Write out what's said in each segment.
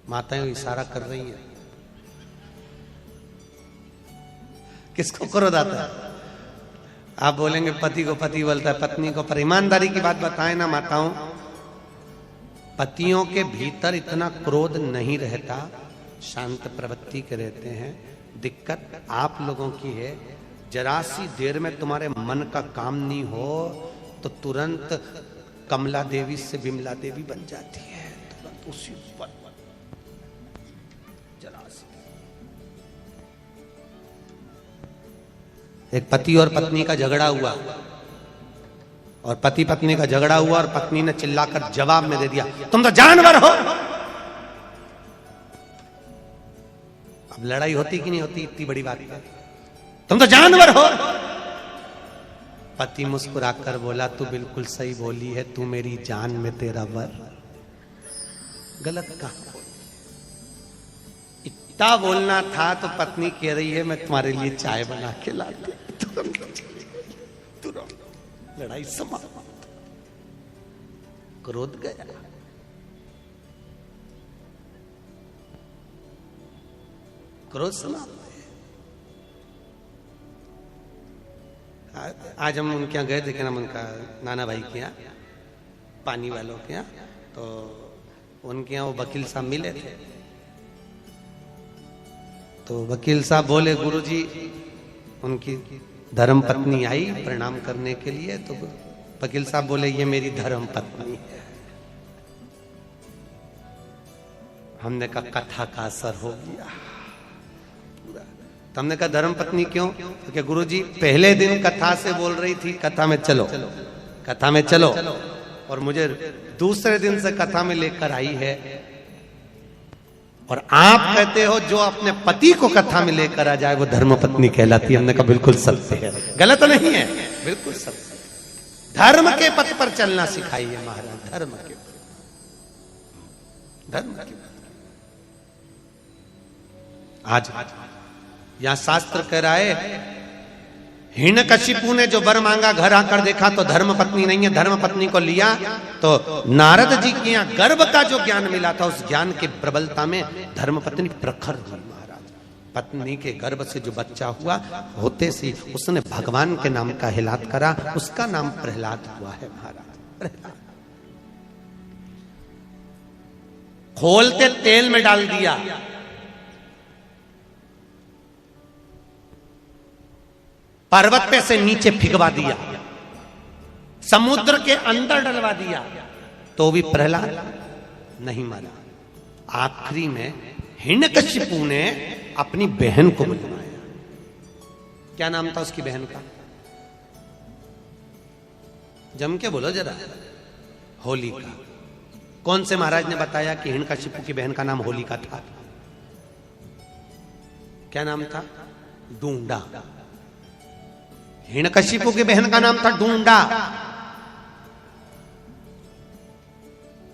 माताएं इशारा कर रही है। किसको क्रोध आता है? आप बोलेंगे पति को पति बोलता है पत्नी को, पर ईमानदारी की बात बताएं ना माताओं, पतियों के भीतर इतना क्रोध नहीं रहता, शांत प्रवृत्ति के रहते हैं। दिक्कत आप लोगों की है, जरा सी देर में तुम्हारे मन का काम नहीं हो तो तुरंत कमला देवी से विमला देवी बन जाती है, तुरंत उसी पर जरा सी। एक पति और पत्नी का झगड़ा हुआ और पति पत्नी का झगड़ा हुआ और पत्नी ने चिल्लाकर जवाब में दे दिया, तुम तो जानवर हो। अब लड़ाई होती कि नहीं होती इतनी बड़ी बात है, तुम तो जानवर हो। पति मुस्कुराकर बोला, तू बिल्कुल सही बोली है, तू मेरी जान में तेरा वर। गलत कहा, इतना बोलना था तो पत्नी कह रही है मैं तुम्हारे लिए चाय बना के लाती, तुरंत लड़ाई समाप्त, क्रोध गया। क्रोध समाप्त। आज हम उनके यहाँ गए थे, क्या नाम उनका, नाना भाई के यहाँ, पानी वालों के यहाँ, तो उनके यहाँ वो वकील साहब मिले थे। तो वकील साहब बोले, गुरुजी उनकी धर्म पत्नी आई प्रणाम करने के लिए, तो वकील साहब बोले ये मेरी धर्म पत्नी है। हमने कहा कथा का असर हो गया। तो हमने कहा धर्म पत्नी क्यों? तो क्या गुरुजी पहले दिन कथा से बोल रही थी कथा में चलो, कथा में चलो, और मुझे दूसरे दिन से कथा में लेकर आई है, और आप कहते हो जो अपने पति को कथा में लेकर आ जाए वो धर्म पत्नी कहलाती है। हमने कहा बिल्कुल सत्य है, गलत नहीं है, बिल्कुल सत्य। धर्म के पथ पर चलना सिखाइए महाराज, धर्म के आज यहां शास्त्र कह रहा है, हिरण्यकशिपु ने जो वर मांगा घर आकर देखा तो धर्म पत्नी नहीं है, धर्म पत्नी को लिया तो नारद जी के यहाँ गर्भ का जो ज्ञान मिला था उस ज्ञान की प्रबलता में धर्म पत्नी प्रखर हुई महाराज। पत्नी के गर्भ से जो बच्चा हुआ होते से उसने भगवान के नाम का हिलात करा, उसका नाम प्रहलाद हुआ है महाराज। प्रहलाद खोलते तेल में डाल दिया, पर्वत पे से नीचे फिकवा दिया, समुद्र के अंदर डलवा दिया, तो भी प्रहलाद नहीं माना। आखिरी में हिरण्यकशिपु ने अपनी बहन को बुलवाया। क्या नाम था उसकी बहन का? जम के बोलो जरा। होलिका। कौन से महाराज ने बताया कि हिरण्यकशिपु की बहन का नाम होलिका था? क्या नाम था? डूंडा। हिरण्यकशिपु की बहन का नाम था डूंडा।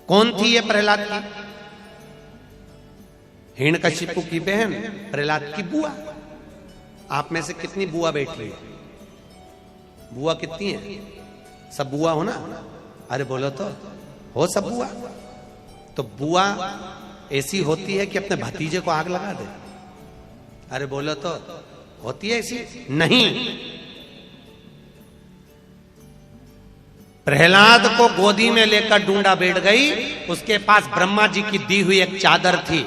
कौन थी ये प्रहलाद की? हिरण्यकशिपु की बहन, प्रहलाद की बुआ। आप में से कितनी बुआ बैठ रही है? बुआ कितनी है? सब बुआ हो ना? अरे बोलो तो, हो सब बुआ? तो बुआ ऐसी होती है कि अपने भतीजे को आग लगा दे? अरे बोलो तो, होती है ऐसी? नहीं। प्रहलाद को गोदी में लेकर डूंडा बैठ गई, उसके पास ब्रह्मा जी की दी हुई एक चादर थी।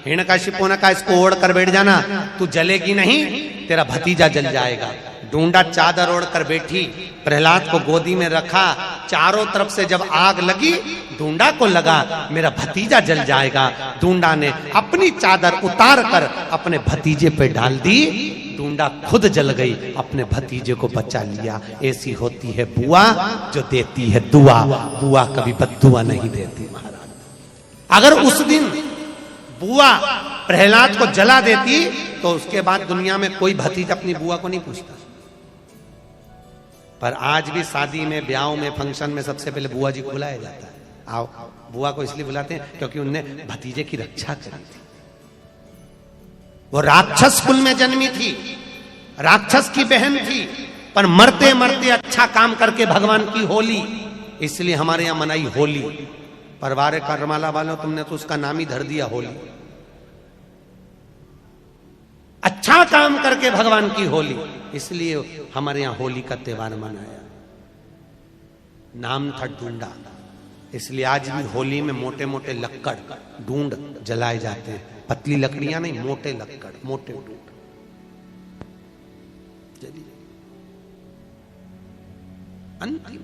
हिरण्यकशिपु ने कहा इसको ओढ़ कर बैठ जाना, तू जलेगी नहीं, तेरा भतीजा जल जाएगा। डूंडा चादर ओढ़ कर बैठी, प्रहलाद को गोदी में रखा, चारों तरफ से जब आग लगी डूंडा को लगा मेरा भतीजा जल जाएगा। डूंडा ने अपनी चादर उतार कर अपने भतीजे पे डाल दी, डूंडा खुद जल गई, अपने भतीजे को बचा लिया। ऐसी होती है बुआ जो देती है दुआ, बुआ कभी बद्दुआ नहीं देती महाराज। अगर उस दिन बुआ प्रहलाद को जला देती तो उसके बाद दुनिया में कोई भतीजा अपनी बुआ को नहीं पूछता। पर आज भी शादी में, ब्याह में, फंक्शन में सबसे पहले बुआ जी को बुलाया जाता है। आओ, बुआ को इसलिए बुलाते हैं क्योंकि उनने भतीजे की रक्षा करी थी। वो राक्षस कुल में जन्मी थी, राक्षस की बहन थी, पर मरते मरते अच्छा काम करके भगवान की होली, इसलिए हमारे यहां मनाई होली। परवारे करमाला वालों, तुमने तो उसका नाम ही धर दिया होली। अच्छा काम करके भगवान की होली, इसलिए हमारे यहां होली का त्योहार मनाया। नाम था ढूंढा, इसलिए आज भी होली में मोटे मोटे लक्कड़ ढूंढ जलाए जाते हैं। पतली लकड़ियां नहीं, मोटे लक्कड़, मोटे ढूंढ। अंतिम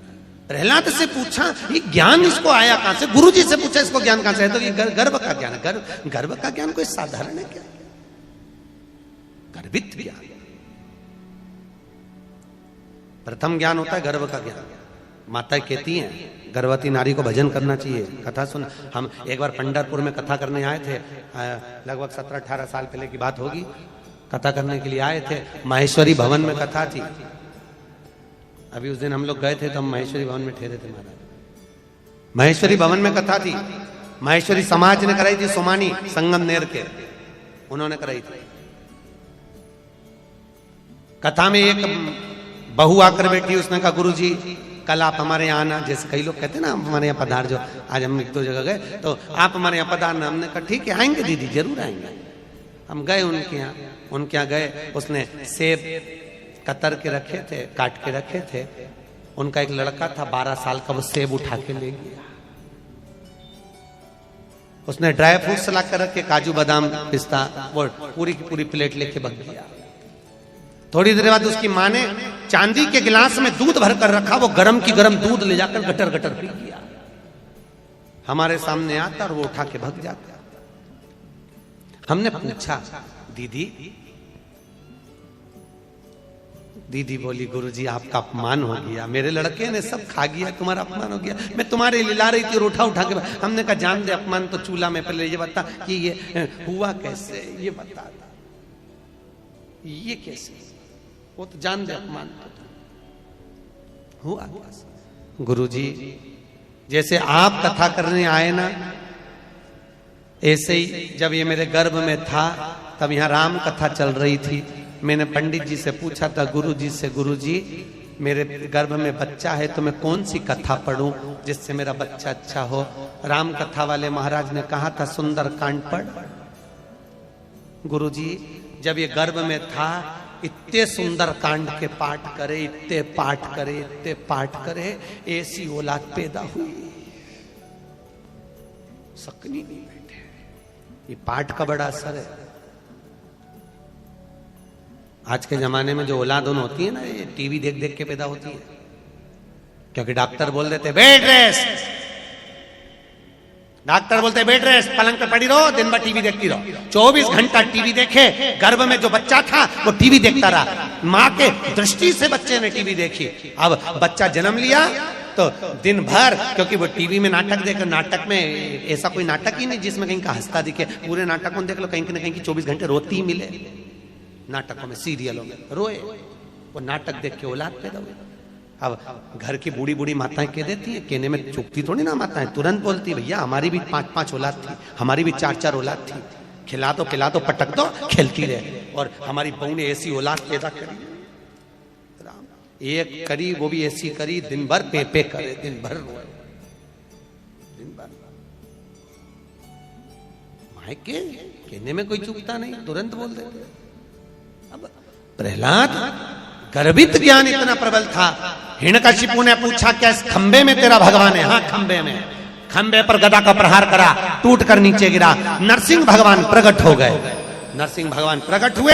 प्रहलाद से पूछा ये ज्ञान इसको आया कहां से? गुरुजी से पूछा इसको ज्ञान कहां से है? तो ये गर्भ का ज्ञान है। गर्भ का ज्ञान कोई साधारण है क्या? गर्भित ज्ञान। प्रथम ज्ञान होता है गर्भ का ज्ञान। माता कहती हैं गर्भवती नारी को भजन करना चाहिए। कथा सुन, हम एक बार पंढरपुर में कथा करने आए थे, लगभग 17-18 साल पहले की बात होगी। कथा करने के लिए आए थे, माहेश्वरी भवन में कथा थी। अभी उस दिन हम लोग गए थे तो हम माहेश्वरी भवन में ठहरे थे महाराज। माहेश्वरी भवन में कथा थी, माहेश्वरी समाज ने कराई थी, सोमानी संगमनेर के, उन्होंने कराई थी। कथा में एक बहू आकर बैठी, उसने कहा गुरुजी कल आप हमारे यहाँ आना। जैसे कई लोग कहते हैं ना हमारे यहाँ पधार जो, आज हम एक दो जगह गए तो आप हमारे यहाँ पधारना। हमने कहा ठीक है आएंगे दीदी, जरूर आएंगे। हम गए उनके यहाँ गए, उसने सेब कतर के रखे थे, काट के रखे थे। उनका एक लड़का था 12 साल का, वो सेब उठा के ले गया। उसने ड्राई फ्रूट सला कर रखे, काजू बादाम पिस्ता, वो पूरी की पूरी प्लेट लेके भाग गया। थोड़ी देर बाद उसकी माँ ने चांदी के गिलास में दूध भर कर रखा, वो गरम की गरम दूध ले जाकर गटर गटर पी गया। हमारे सामने आता और वो उठा के भाग जाता। हमने पूछा दीदी बोली गुरुजी आपका अपमान हो गया, मेरे लड़के ने सब खा गया, तुम्हारा अपमान हो गया। मैं तुम्हारे लिए ला रही थी और उठा के। हमने कहा जान दे अपमान तो चूल्हा में, पहले ये बता कि ये हुआ कैसे, ये बता ये कैसे, वो तो जान दे अपमान तो हुआ कैसे। गुरुजी जैसे आप कथा करने आए ना, ऐसे ही जब ये मेरे गर्भ में था तब यहाँ राम कथा चल रही थी। मैंने पंडित जी से पूछा था गुरुजी से, गुरुजी मेरे गर्भ में बच्चा है तो मैं कौन सी कथा पढ़ूं जिससे मेरा बच्चा अच्छा हो? राम कथा वाले महाराज ने कहा था सुंदर कांड पढ़। गुरुजी जब ये गर्भ में था इतने सुंदर कांड के पाठ करे, इतने पाठ करे, ऐसी औलाद पैदा हुई। सकनी नहीं बैठे, ये पाठ का बड़ा असर है। आज के जमाने में जो औलाद होती है ना, ये टीवी देख देख के पैदा होती है, क्योंकि डॉक्टर बोल देते बेड रेस्ट, डॉक्टर बोलते बेड रेस्ट, पलंग पे पड़ी रहो, दिन भर टीवी देखती रहो। 24 घंटा टीवी देखे, गर्भ में जो बच्चा था वो टीवी देखता रहा। माँ के दृष्टि से बच्चे ने टीवी देखी। अब बच्चा जन्म लिया तो दिन भर, क्योंकि वो टीवी में नाटक देख, नाटक में ऐसा कोई नाटक ही नहीं जिसमें कहीं का हंसता दिखे। पूरे नाटक में देख लो कहीं ना कहीं 24 घंटे रोती ही मिले। नाटकों में, सीरियलों में रोए, वो नाटक देख के औलाद पैदा हुई। अब घर की बूढ़ी बूढ़ी माताएं कह देती हैं, कहने में चुपती थोड़ी ना माताएं, तुरंत बोलती भैया हमारी भी 5-5 औलाद थी, हमारी भी 4-4 औलाद थी, खिला दो पटक दो, खेलती रहे। और हमारी बहू ने ऐसी औलाद पैदा करी, एक करी वो भी ऐसी करी, दिन भर पे करे, दिन भर रोए, दिन भर। मायके कहने में कोई चुपता नहीं, तुरंत बोल देते। अब प्रहलाद गर्भित ज्ञान इतना प्रबल था। हिरण्यकशिपु ने पूछा क्या इस खंबे में तेरा भगवान है? हाँ खंबे में। खंबे पर गदा का प्रहार करा, टूट कर नीचे गिरा। नरसिंह भगवान प्रकट हो गए। नरसिंह भगवान प्रकट हुए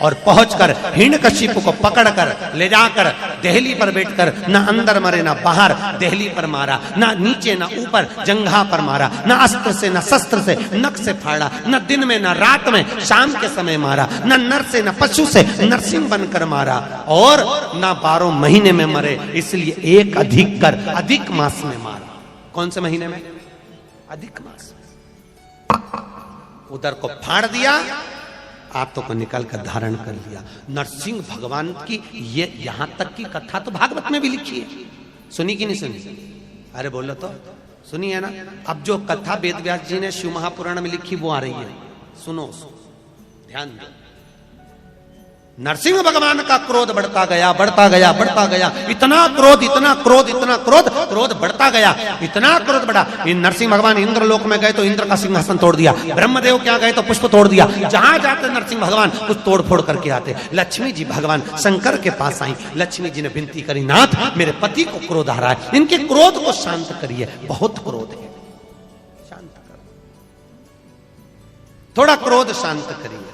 और पहुंचकर हिरण्यकशिपु को पकड़कर ले जाकर देहली पर बैठकर न अंदर मरे न बाहर, देहली पर मारा, ना नीचे ना ऊपर, जंघा पर मारा, न अस्त्र से न शस्त्र से, नख से फाड़ा, न दिन में न रात में, शाम के समय मारा, न नर से न पशु से, नरसिंह बनकर मारा। और न 12 महीने में मरे, इसलिए एक अधिक कर अधिक मास में मारा। कौन से महीने में? अधिक मास। उधर को फाड़ दिया, आंतों को निकाल कर धारण कर लिया। नरसिंह भगवान की ये यहां तक की कथा तो भागवत में भी लिखी है, सुनी कि नहीं सुनी? अरे बोलो तो, सुनी है ना? अब जो कथा वेद व्यास जी ने शिव महापुराण में लिखी वो आ रही है, सुनो ध्यान दो। नरसिंह भगवान का क्रोध बढ़ता गया, बढ़ता गया, बढ़ता गया, इतना क्रोध, इतना क्रोध, इतना क्रोध, क्रोध बढ़ता गया, इतना क्रोध बढ़ा। इन नरसिंह भगवान इंद्र लोक में गए तो इंद्र का सिंहासन तोड़ दिया, ब्रह्मदेव क्या गए तो पुष्प तोड़ दिया, जहां जाते नरसिंह भगवान कुछ तोड़ फोड़ करके आते। लक्ष्मी जी भगवान शंकर के पास आई, लक्ष्मी जी ने विनती करी, नाथ मेरे पति को क्रोध आ रहा है, इनके क्रोध को शांत करिए, बहुत क्रोध है, शांत करो, थोड़ा क्रोध शांत करिए।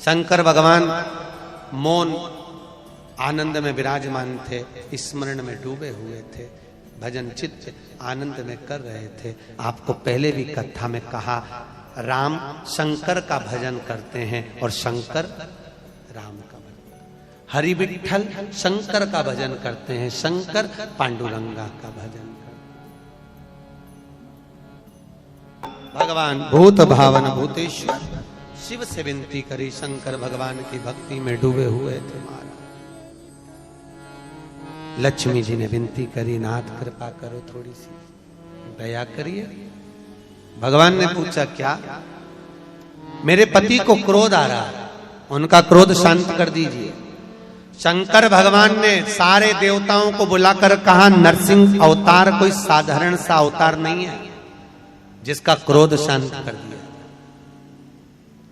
शंकर भगवान मौन आनंद में विराजमान थे, स्मरण में डूबे हुए थे, भजन चित्त आनंद में कर रहे थे। आपको पहले भी कथा में कहा, राम शंकर का भजन करते हैं और शंकर राम का भजन, हरि विठ्ठल शंकर का भजन करते हैं, शंकर पांडुरंगा का भजन करते। भगवान भूत भावन भूतेश्वर शिव से विनती करी, शंकर भगवान की भक्ति में डूबे हुए थे महाराज। लक्ष्मी जी ने विनती करी, नाथ कृपा करो, थोड़ी सी दया करिए। भगवान ने पूछा, क्या? मेरे पति को क्रोध आ रहा है, उनका क्रोध शांत कर दीजिए। शंकर भगवान ने सारे देवताओं को बुलाकर कहा, नरसिंह अवतार कोई साधारण सा अवतार नहीं है जिसका क्रोध शांत कर दिया।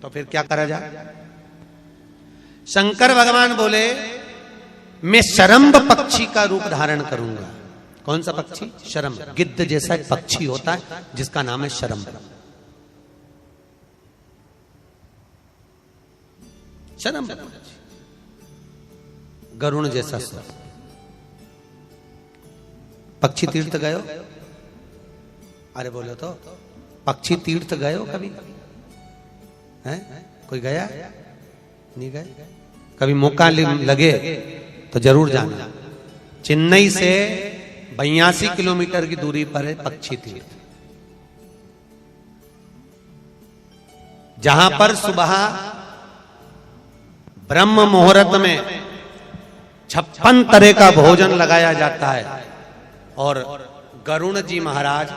तो फिर क्या करा जाए? शंकर भगवान बोले, मैं शरम्भ पक्षी का रूप धारण करूंगा। कौन सा पक्षी? शरम्भ, गिद्ध जैसा एक पक्षी होता है जिसका नाम है शरम्भ। शरम्भ पक्षी, गरुण जैसा स्वर। पक्षी तीर्थ गए हो? अरे बोलो तो, पक्षी तीर्थ गए हो कभी? है कोई गया? नहीं गए? कभी मौका लगे तो जरूर जाना। चेन्नई से 82 किलोमीटर की दूरी पर है पक्षी तीर्थ, जहां पर सुबह ब्रह्म मुहूर्त में 56 तरह का भोजन लगाया जाता है। और गरुण जी महाराज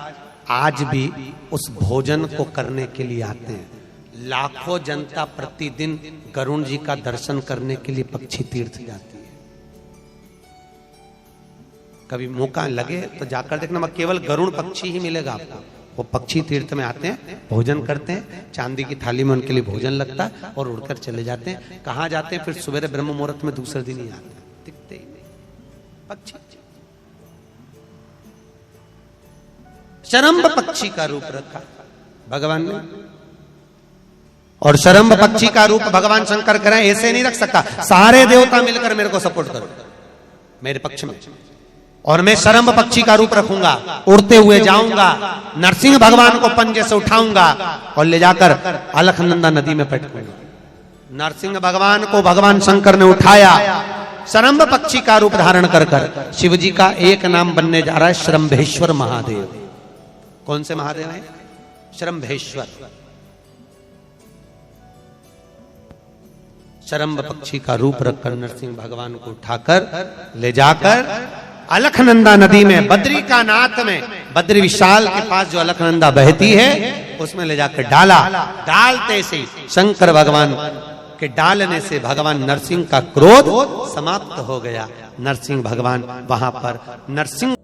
आज भी उस भोजन को करने के लिए आते हैं। लाखों जनता प्रतिदिन गरुण जी का दर्शन करने के लिए पक्षी तीर्थ जाती है। कभी मौका लगे तो जाकर देखना, केवल गरुण पक्षी ही मिलेगा आपको। वो पक्षी तीर्थ में आते हैं, भोजन करते हैं, चांदी की थाली में उनके लिए भोजन लगता है और उड़कर चले जाते हैं। कहाँ जाते हैं? फिर सवेरे ब्रह्म मुहूर्त में दूसरे दिन ही आते हैं, दिखते ही नहीं पक्षी। शरम्भ पक्षी का रूप रखा भगवान ने, और शरम्भ पक्षी का रूप भगवान शंकर करें, ऐसे नहीं रख सकता। सारे देवता मिलकर मेरे को सपोर्ट करो, मेरे पक्ष में, और मैं शरम्भ पक्षी का रूप रखूंगा, उड़ते हुए जाऊंगा, नरसिंह भगवान को पंजे से उठाऊंगा और ले जाकर अलखनंदा नदी में पटकूंगा। नरसिंह भगवान को भगवान शंकर ने उठाया, शरम्भ पक्षी का रूप धारण कर कर। शिव जी का एक नाम बनने जा रहा है शरम्भेश्वर महादेव। कौन से महादेव है? शरम्भेश्वर। शरम्भ पक्षी का रूप रखकर नरसिंह भगवान को उठाकर ले जाकर अलखनंदा नदी में, बद्री का नाथ में, बद्री विशाल के पास जो अलखनंदा बहती है उसमें ले जाकर डाला। डालते से शंकर भगवान के डालने से भगवान नरसिंह का क्रोध समाप्त हो गया। नरसिंह भगवान वहां पर नरसिंह